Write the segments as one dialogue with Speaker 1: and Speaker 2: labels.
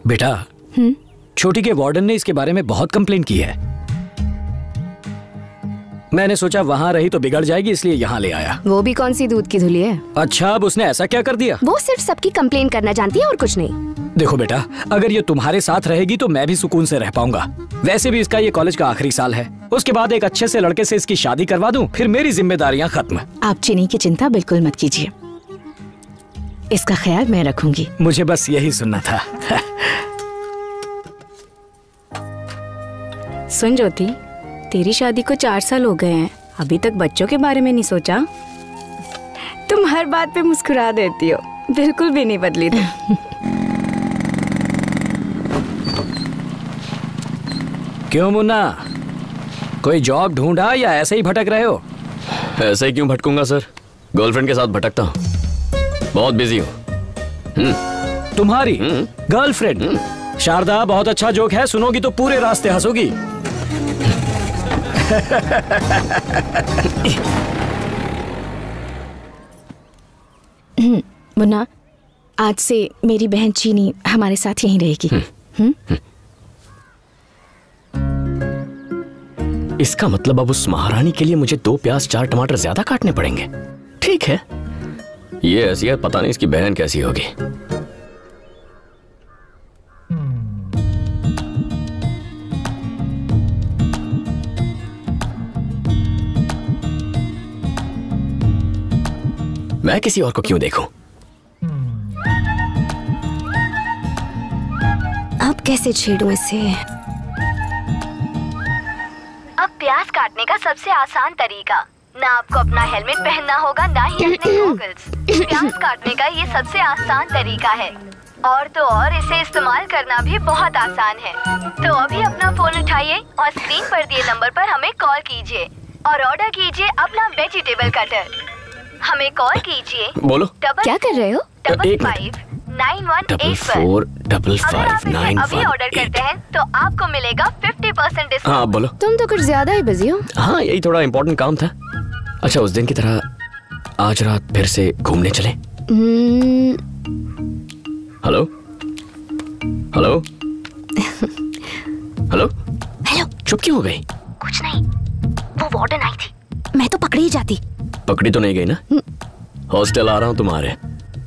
Speaker 1: बेटा, छोटी के वार्डन ने इसके बारे में बहुत कंप्लेन की है। मैंने सोचा वहाँ रही तो बिगड़ जाएगी, इसलिए यहाँ ले आया।
Speaker 2: वो भी कौन सी दूध की धुली है?
Speaker 1: अच्छा, अब उसने ऐसा क्या कर दिया?
Speaker 2: वो सिर्फ सबकी कंप्लेन करना जानती है और कुछ नहीं।
Speaker 1: देखो बेटा, अगर ये तुम्हारे साथ रहेगी तो मैं भी सुकून से रह पाऊंगा। वैसे भी इसका ये कॉलेज का आखिरी साल है। उसके बाद एक अच्छे से लड़के से इसकी शादी करवा दूं, फिर मेरी जिम्मेदारियां खत्म।
Speaker 3: आप चीनी की चिंता बिल्कुल मत कीजिए, इसका ख्याल मैं रखूंगी।
Speaker 1: मुझे बस यही सुनना था।
Speaker 3: सुन ज्योति, तेरी शादी को 4 साल हो गए हैं, अभी तक बच्चों के बारे में नहीं सोचा? तुम हर बात पे मुस्कुरा देती हो, बिल्कुल भी नहीं बदली तुम।
Speaker 1: क्यों मुन्ना, कोई जॉब ढूंढा या ऐसे ही भटक रहे हो?
Speaker 4: ऐसे ही क्यों भटकूंगा सर, गर्लफ्रेंड के साथ भटकता हूँ, बहुत बिजी हूँ।
Speaker 1: तुम्हारी गर्लफ्रेंड? शारदा, बहुत अच्छा जोक है, सुनोगी तो पूरे रास्ते हंसोगी।
Speaker 3: मुन्ना, आज से मेरी बहन चीनी हमारे साथ यहीं रहेगी।
Speaker 4: इसका मतलब अब उस महारानी के लिए मुझे 2 प्याज 4 टमाटर ज्यादा काटने पड़ेंगे। ठीक है, ये ऐसी है, पता नहीं इसकी बहन कैसी होगी। मैं किसी और को क्यों देखूं?
Speaker 2: अब कैसे छेड़ूं इसे?
Speaker 5: अब प्याज काटने का सबसे आसान तरीका, ना आपको अपना हेलमेट पहनना होगा, ना ही अपने गॉगल्स। प्याज काटने का ये सबसे आसान तरीका है, और तो और इसे इस्तेमाल करना भी बहुत आसान है। तो अभी अपना फोन उठाइए और स्क्रीन पर दिए नंबर पर हमें कॉल कीजिए और ऑर्डर कीजिए अपना वेजिटेबल कटर। हमें कॉल कीजिए।
Speaker 4: बोलो।
Speaker 2: क्या कर रहे हो?
Speaker 4: 554591।
Speaker 5: अभी ऑर्डर करते हैं तो आपको मिलेगा 50% डिस्काउंट।
Speaker 4: हाँ बोलो।
Speaker 2: तुम तो कुछ ज्यादा ही बिजी हो।
Speaker 4: हाँ, यही थोड़ा इम्पोर्टेंट काम था। अच्छा, उस दिन की तरह आज रात फिर से घूमने चले? Hello hello hello
Speaker 2: hello.
Speaker 4: चुप क्यों हो गई?
Speaker 2: कुछ नहीं, वो वार्डन आई थी, मैं तो पकड़ी ही जाती।
Speaker 4: पकड़ी तो नहीं गई ना? हॉस्टल आ रहा हूँ तुम्हारे,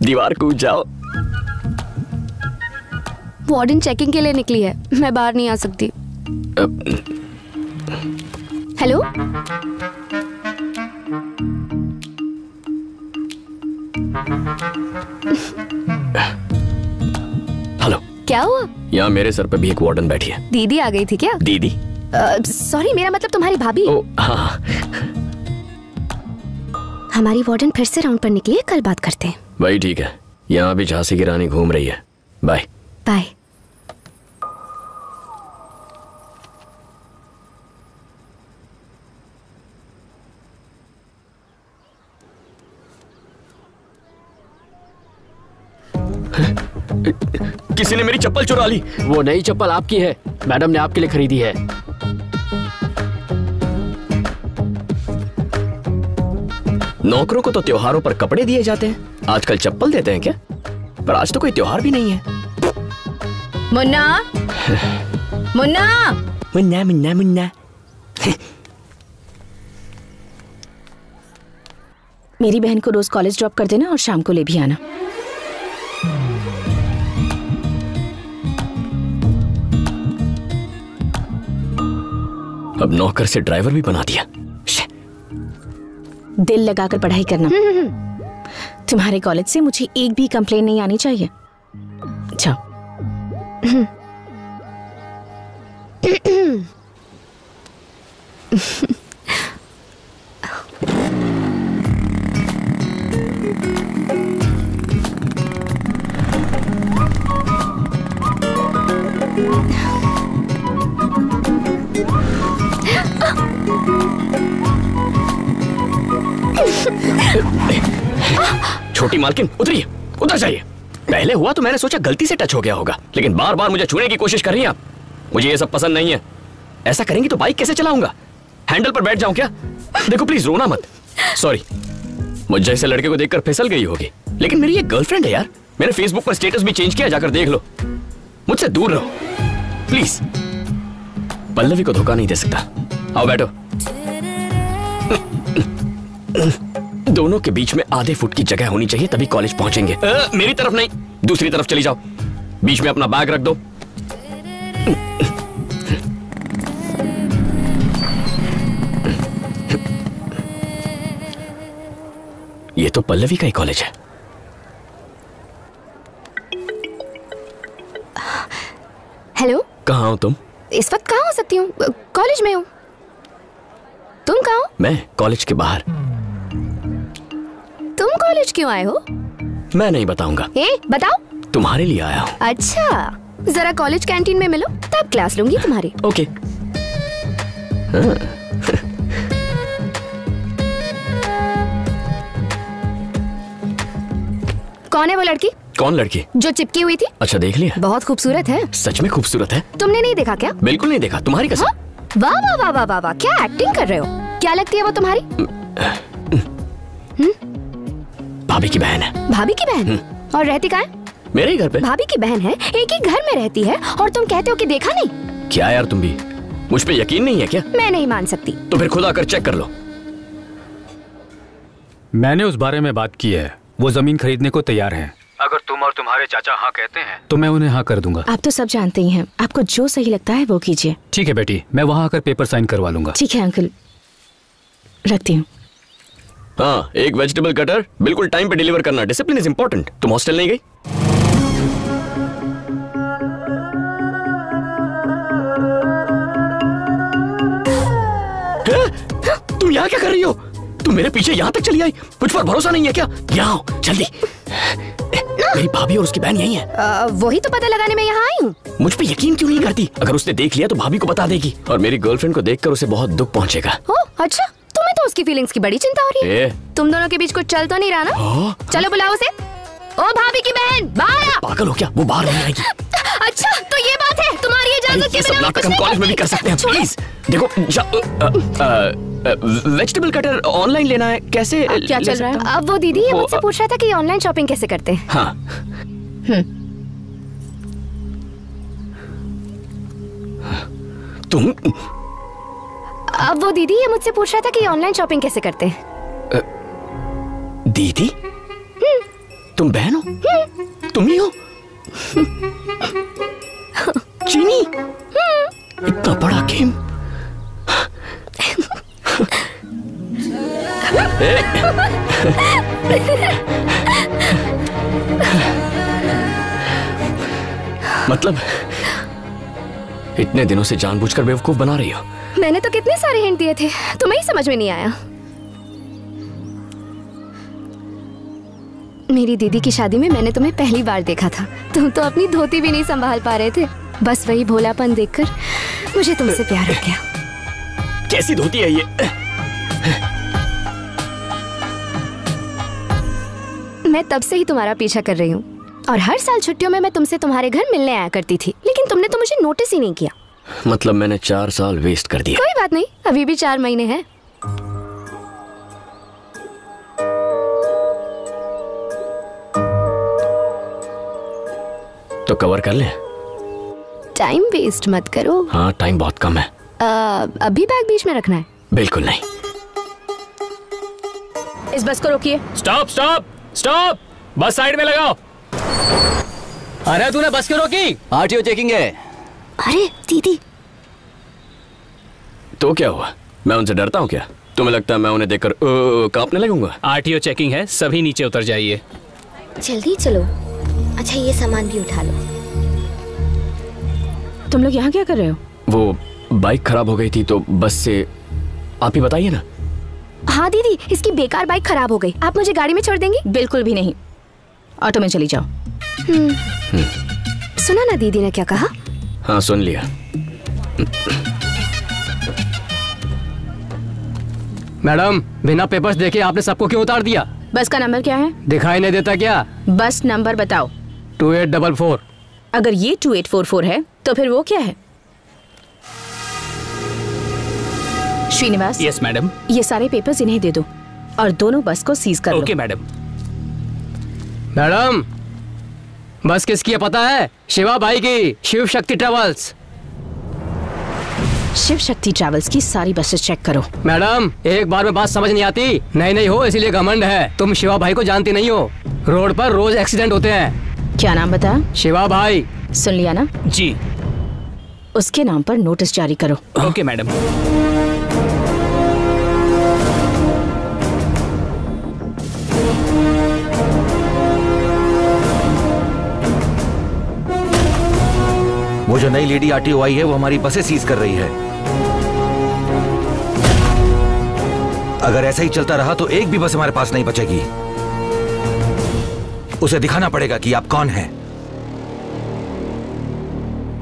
Speaker 4: दीवार कूद जाओ।
Speaker 2: वार्डन चेकिंग के लिए निकली है, मैं बाहर नहीं आ सकती। Hello,
Speaker 4: hello.
Speaker 2: क्या हुआ?
Speaker 4: यहाँ मेरे सर पे भी एक वार्डन बैठी है।
Speaker 2: दीदी आ गई थी क्या?
Speaker 4: दीदी?
Speaker 2: सॉरी, मेरा मतलब तुम्हारी भाभी।
Speaker 4: ओ हाँ।
Speaker 2: हमारी वार्डन फिर से राउंड पर निकली है, कल बात करते हैं।
Speaker 4: भाई ठीक है, यहाँ भी झांसी की रानी घूम रही है। Bye
Speaker 2: bye.
Speaker 4: किसी ने मेरी चप्पल चुरा ली।
Speaker 6: वो नई चप्पल आपकी है, मैडम ने आपके लिए खरीदी है।
Speaker 4: नौकरों को तो त्योहारों पर कपड़े दिए जाते हैं, आजकल चप्पल देते हैं क्या? पर आज तो कोई त्योहार भी नहीं है।
Speaker 3: मुन्ना मुन्ना
Speaker 4: मुन्ना मुन्ना मुन्ना।
Speaker 3: मेरी बहन को रोज कॉलेज ड्रॉप कर देना और शाम को ले भी आना।
Speaker 4: अब नौकर से ड्राइवर भी बना दिया।
Speaker 3: दिल लगाकर पढ़ाई करना। तुम्हारे कॉलेज से मुझे एक भी कंप्लेन नहीं आनी चाहिए। जाओ।
Speaker 4: छोटी मालकिन उतरिए, उतर जाइए। पहले हुआ तो मैंने सोचा गलती से टच हो गया होगा, लेकिन बार बार मुझे छूने की कोशिश कर रही हैं आप। मुझे ये सब पसंद नहीं है। ऐसा करेंगी तो बाइक कैसे चलाऊंगा? हैंडल पर बैठ जाऊं क्या? देखो प्लीज, रोना मत। सॉरी, मुझ जैसे लड़के को देखकर फिसल गई होगी, लेकिन मेरी ये गर्लफ्रेंड है यार। मैंने फेसबुक पर स्टेटस भी चेंज किया, जाकर देख लो। मुझसे दूर रहो प्लीज। पल्लवी को धोखा नहीं दे सकता। आओ बैठो। दोनों के बीच में आधे फुट की जगह होनी चाहिए, तभी कॉलेज पहुंचेंगे। मेरी तरफ नहीं, दूसरी तरफ चली जाओ। बीच में अपना बैग रख दो। ये तो पल्लवी का ही कॉलेज है।
Speaker 2: हेलो,
Speaker 4: कहाँ हो तुम?
Speaker 2: इस वक्त कहाँ हो सकती हूँ? कॉलेज में हूँ। तुम कहाँ हो?
Speaker 4: मैं कॉलेज के बाहर।
Speaker 2: तुम कॉलेज क्यों आए हो?
Speaker 4: मैं नहीं बताऊंगा।
Speaker 2: बताओ।
Speaker 4: तुम्हारे लिए आया हूँ।
Speaker 2: अच्छा, जरा कॉलेज कैंटीन में मिलो, तब क्लास लूंगी तुम्हारी।
Speaker 4: ओके।
Speaker 2: कौन है वो लड़की?
Speaker 4: कौन लड़की?
Speaker 2: जो चिपकी हुई थी।
Speaker 4: अच्छा, देख लिया?
Speaker 2: बहुत खूबसूरत है।
Speaker 4: सच में खूबसूरत है?
Speaker 2: तुमने नहीं देखा क्या?
Speaker 4: बिल्कुल नहीं देखा, तुम्हारी कसम।
Speaker 2: वाह वाह वाह वाह वाह वाह, क्या एक्टिंग कर रहे हो? क्या लगती है वो तुम्हारी?
Speaker 4: भाभी की बहन है।
Speaker 2: भाभी की बहन? और रहती कहाँ है?
Speaker 4: मेरे ही घर पे।
Speaker 2: भाभी की बहन है, एक ही घर में रहती है, और तुम कहते हो कि देखा नहीं?
Speaker 4: क्या यार, तुम भी मुझ पे यकीन नहीं है क्या?
Speaker 2: मैं नहीं मान सकती।
Speaker 4: तो फिर खुद आकर चेक कर लो।
Speaker 7: मैंने उस बारे में बात की है, वो जमीन खरीदने को तैयार हैं। अगर तुम और तुम्हारे चाचा हाँ कहते हैं तो मैं उन्हें हाँ कर दूंगा।
Speaker 3: आप तो सब जानते ही हैं, आपको जो सही लगता है वो कीजिए।
Speaker 7: ठीक है बेटी, मैं वहाँ आकर पेपर साइन करवा लूंगा।
Speaker 3: ठीक है अंकल, रखती हूँ।
Speaker 4: हाँ, एक वेजिटेबल कटर बिल्कुल टाइम पे डिलीवर करना। Discipline is important. तुम हॉस्टल नहीं गई? तुम यहाँ क्या कर रही हो? तुम मेरे पीछे यहाँ तक चली आई? मुझ पर भरोसा नहीं है क्या? यहाँ आओ जल्दी। मेरी भाभी और उसकी बहन यही है।
Speaker 2: वही तो पता लगाने में यहाँ आई हूँ।
Speaker 4: मुझ पे यकीन क्यों नहीं करती? अगर उसने देख लिया तो भाभी को बता देगी, और मेरी गर्लफ्रेंड को देखकर उसे बहुत दुख पहुंचेगा।
Speaker 2: अच्छा, तुम्हें तो उसकी फीलिंग्स की बड़ी चिंता हो रही है। तुम दोनों के बीच कुछ चल तो नहीं रहा ना? चलो बुलाओ उसे। ओ भाभी की बहन, बाहर आ।
Speaker 4: पागल हो क्या? वो बाहर नहीं आएगी।
Speaker 2: अच्छा, तो ये बात है, तुम्हारी इजाजत के बिना
Speaker 4: नाटक हम कॉलेज में भी कर सकते हैं। प्लीज देखो, वेजिटेबल कटर ऑनलाइन लेना है, कैसे?
Speaker 2: क्या चल रहा है? अब वो दीदी ये मुझसे पूछ रहा था कि ऑनलाइन शॉपिंग कैसे करते हैं।
Speaker 4: हाँ। तुम?
Speaker 2: अब वो दीदी ये मुझसे पूछ रहा था कि ऑनलाइन शॉपिंग कैसे करते हैं।
Speaker 4: दीदी? तुम बहन हो? तुम ही हो? चीनी? इतना बड़ा गेम? मतलब इतने दिनों से जानबूझकर बेवकूफ बना रही हो?
Speaker 2: मैंने तो कितने सारे हिंट दिए थे, तुम्हें ही समझ में नहीं आया। मेरी दीदी की शादी में मैंने तुम्हें पहली बार देखा था। तुम तो अपनी धोती भी नहीं संभाल पा रहे थे। बस वही भोलापन देखकर मुझे तुमसे प्यार हो गया।
Speaker 4: कैसी धोती है ये?
Speaker 2: मैं तब से ही तुम्हारा पीछा कर रही हूँ, और हर साल छुट्टियों में मैं तुमसे तुम्हारे घर मिलने आया करती थी, लेकिन तुमने तो मुझे नोटिस ही नहीं किया।
Speaker 4: मतलब मैंने 4 साल वेस्ट कर दिया।
Speaker 2: कोई बात नहीं, अभी भी 4 महीने हैं।
Speaker 4: तो कवर कर ले।
Speaker 2: टाइम वेस्ट मत करो।
Speaker 4: हाँ, टाइम बहुत कम है।
Speaker 2: अभी बैग बीच में रखना है?
Speaker 4: बिल्कुल नहीं।
Speaker 3: इस बस को रोकिए।
Speaker 1: स्टॉप स्टॉप स्टॉप, बस साइड में लगाओ। अरे तूने बस क्यों रोकी?
Speaker 6: आरटीओ चेकिंग है।
Speaker 2: अरे दीदी।
Speaker 4: तो क्या हुआ? मैं उनसे डरता हूँ क्या? तुम्हें लगता है मैं उन्हें देखकर कांपने लगूंगा?
Speaker 1: आरटीओ चेकिंग है, सभी नीचे उतर जाइए।
Speaker 2: जल्दी चलो। अच्छा, ये सामान भी उठा लो।
Speaker 3: तुम लोग यहाँ क्या कर रहे हो?
Speaker 4: वो बाइक खराब हो गई थी तो बस से। आप ही बताइए ना।
Speaker 2: हाँ दीदी, इसकी बेकार बाइक खराब हो गई, आप मुझे गाड़ी में छोड़ देंगी?
Speaker 3: बिल्कुल भी नहीं, ऑटो में चली जाओ।
Speaker 2: सुना ना दीदी ने क्या कहा?
Speaker 4: हाँ, सुन लिया।
Speaker 6: मैडम, बिना पेपर्स देखे आपने सबको क्यों उतार दिया?
Speaker 3: बस का नंबर क्या है?
Speaker 6: दिखाई नहीं देता क्या?
Speaker 3: बस नंबर बताओ।
Speaker 6: 2844।
Speaker 3: अगर ये 2844 है तो फिर वो क्या है? श्रीनिवास।
Speaker 1: Yes madam.
Speaker 3: ये सारे पेपर्स इन्हें दे दो और दोनों बस को सीज कर लो।
Speaker 1: Okay madam.
Speaker 6: मैडम, बस किसकी है पता है? शिवा भाई की, शिव शक्ति ट्रेवल्स।
Speaker 3: शिव शक्ति ट्रैवल्स की सारी बसेस चेक करो।
Speaker 6: मैडम एक बार में बात समझ नहीं आती। नहीं हो इसीलिए घमंड है। तुम शिवा भाई को जानती नहीं हो। रोड पर रोज एक्सीडेंट होते हैं।
Speaker 3: क्या नाम बताया?
Speaker 6: शिवा भाई।
Speaker 3: सुन लिया ना?
Speaker 1: जी।
Speaker 3: उसके नाम पर नोटिस जारी करो।
Speaker 1: Okay madam.
Speaker 8: वो जो नई लेडी आरटीओ आई है वो हमारी बसें सीज कर रही है। अगर ऐसा ही चलता रहा तो एक भी बस हमारे पास नहीं बचेगी। उसे दिखाना पड़ेगा कि आप कौन हैं।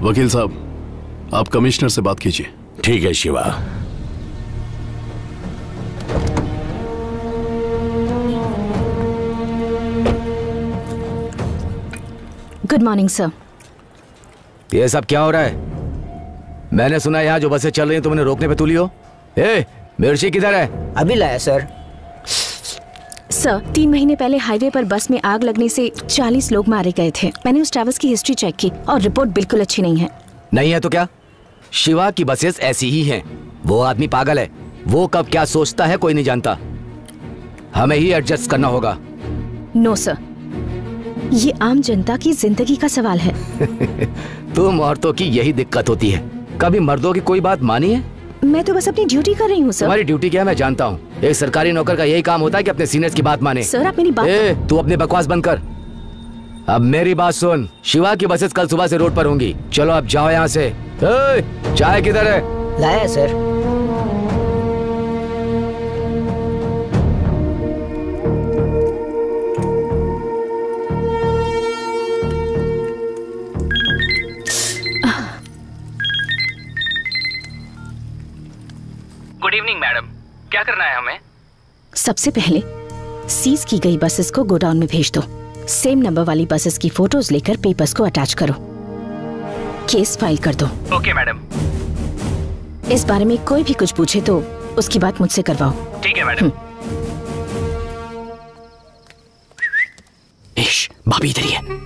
Speaker 9: वकील साहब, आप कमिश्नर से बात कीजिए।
Speaker 8: ठीक है शिवा।
Speaker 3: Good morning sir.
Speaker 10: ये सब क्या हो रहा है? मैंने सुना यहाँ जो बसें चल रही हैं तुमने रोकने पे तुली हो। ए, मिर्ची किधर है?
Speaker 11: अभी लाया सर।
Speaker 3: सर 3 महीने पहले हाईवे पर बस में आग लगने से 40 लोग मारे गए थे। मैंने उस ट्रैवल्स की हिस्ट्री चेक की और रिपोर्ट बिल्कुल अच्छी नहीं है।
Speaker 10: नहीं है तो क्या? शिवा की बसेस ऐसी ही हैं। वो आदमी पागल है। वो कब क्या सोचता है कोई नहीं जानता। हमें ही एडजस्ट करना होगा।
Speaker 3: नो सर, ये आम जनता की जिंदगी का सवाल है।
Speaker 10: तुम औरतों की यही दिक्कत होती है। कभी मर्दों की कोई बात मानी है?
Speaker 3: मैं तो बस अपनी ड्यूटी कर रही हूँ सर।
Speaker 10: तुम्हारी ड्यूटी क्या है मैं जानता हूँ। एक सरकारी नौकर का यही काम होता है कि अपने सीनियर्स की बात माने।
Speaker 3: सर आप मेरी बात।
Speaker 10: तू अपनी बकवास बंद कर। अब मेरी बात सुन। शिवा की बसेस कल सुबह से रोड पर होंगी। चलो अब जाओ यहाँ से। चाय किधर है?
Speaker 11: लाया सर।
Speaker 1: गुड इवनिंग मैडम, क्या करना है हमें?
Speaker 3: सबसे पहले सीज की गई बसेस को गोडाउन में भेज दो। सेम नंबर वाली बसेस की फोटोज लेकर पेपर्स को अटैच करो। केस फाइल कर दो।
Speaker 1: Okay madam.
Speaker 3: इस बारे में कोई भी कुछ पूछे तो उसकी बात मुझसे करवाओ।
Speaker 1: ठीक है मैडम।
Speaker 4: भाभी इधर ही है।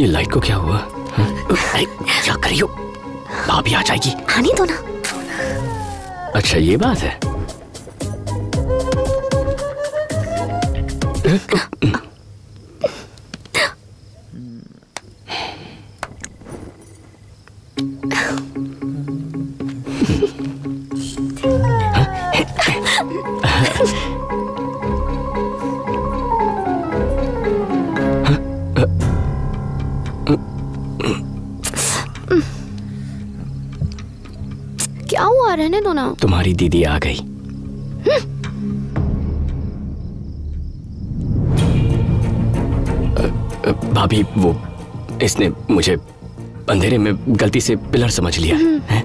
Speaker 4: ये लाइट को क्या हुआ? अरे क्या कर रही हो? भाभी आ जाएगी।
Speaker 2: आने दो ना।
Speaker 4: अच्छा ये बात है।
Speaker 2: क्या हुआ? रहने दो ना।
Speaker 4: तुम्हारी दीदी आ गई। भाभी वो इसने मुझे अंधेरे में गलती से पिलर समझ लिया है।